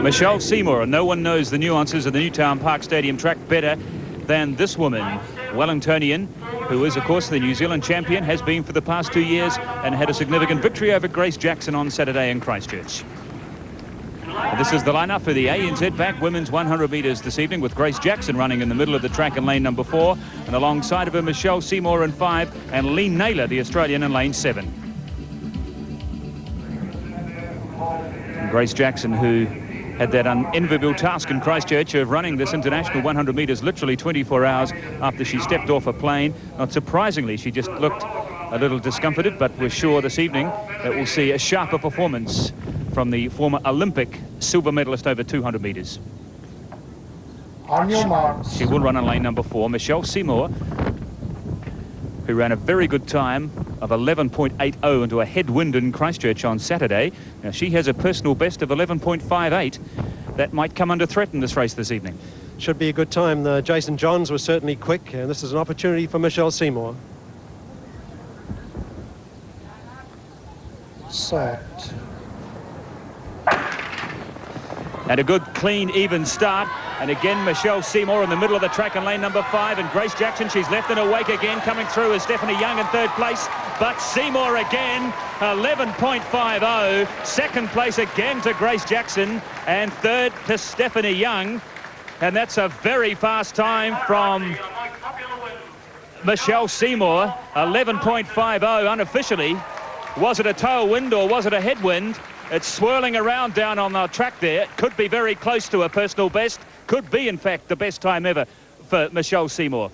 Michelle Seymour, and no one knows the nuances of the Newtown Park Stadium track better than this woman, Wellingtonian, who is, of course, the New Zealand champion, has been for the past 2 years, and had a significant victory over Grace Jackson on Saturday in Christchurch. And this is the lineup for the ANZ back women's 100 metres this evening, with Grace Jackson running in the middle of the track in lane number 4, and alongside of her Michelle Seymour in 5, and Lee Naylor, the Australian, in lane 7. And Grace Jackson, who had that unenviable task in Christchurch of running this international 100 metres literally 24 hours after she stepped off a plane. Not surprisingly, she just looked a little discomforted, but we're sure this evening that we'll see a sharper performance from the former Olympic silver medalist over 200 metres. On your marks. She will run in lane number 4. Michelle Seymour, who ran a very good time of 11.80 into a headwind in Christchurch on Saturday. Now, she has a personal best of 11.58. That might come under threat in this race this evening. Should be a good time. Jason Johns was certainly quick, and this is an opportunity for Michelle Seymour. Set. And a good, clean, even start. And again, Michelle Seymour in the middle of the track in lane number 5. And Grace Jackson, she's left in her wake again. Coming through is Stephanie Young in 3rd place. But Seymour again, 11.50. 2nd place again to Grace Jackson. And 3rd to Stephanie Young. And that's a very fast time from Michelle Seymour. 11.50 unofficially. Was it a tailwind or was it a headwind? It's swirling around down on the track there. It could be very close to a personal best. Could be, in fact, the best time ever for Michelle Seymour.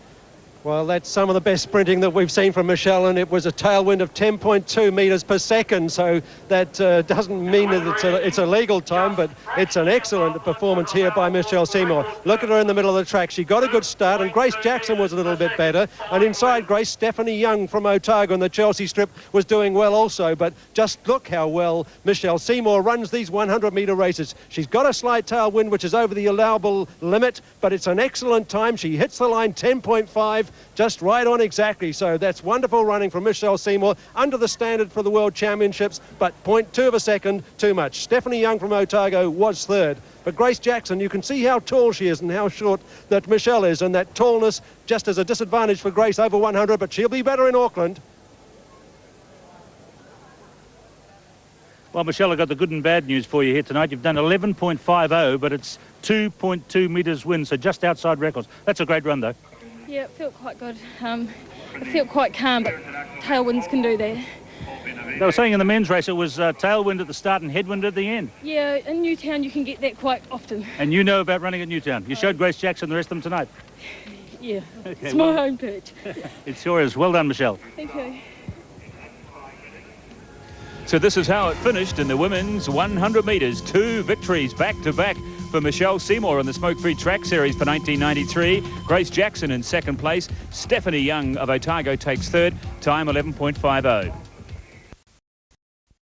Well, that's some of the best sprinting that we've seen from Michelle, and it was a tailwind of 10.2 metres per second, so that doesn't mean that it's a legal time, but it's an excellent performance here by Michelle Seymour. Look at her in the middle of the track. She got a good start, and Grace Jackson was a little bit better, and inside Grace, Stephanie Young from Otago on the Chelsea strip was doing well also, but just look how well Michelle Seymour runs these 100-metre races. She's got a slight tailwind, which is over the allowable limit, but it's an excellent time. She hits the line 10.5, just right on exactly. So that's wonderful running from Michelle Seymour, under the standard for the World Championships, but 0.2 of a second too much. Stephanie Young from Otago was 3rd. But Grace Jackson, you can see how tall she is and how short that Michelle is, and that tallness just as a disadvantage for Grace over 100, but she'll be better in Auckland. Well, Michelle, I've got the good and bad news for you here tonight. You've done 11.50, but it's 2.2 metres wind, so just outside records. That's a great run, though. Yeah, it felt quite good. It felt quite calm, but tailwinds can do that. They were saying in the men's race it was tailwind at the start and headwind at the end. Yeah, in Newtown you can get that quite often. And you know about running at Newtown. You showed Grace Jackson the rest of them tonight. Yeah, okay, it's my home pitch. It sure is. Well done, Michelle. Thank you. So this is how it finished in the women's 100 metres. 2 victories back-to-back for Michelle Seymour in the Smoke-Free Track Series for 1993. Grace Jackson in 2nd place. Stephanie Young of Otago takes 3rd. Time 11.50.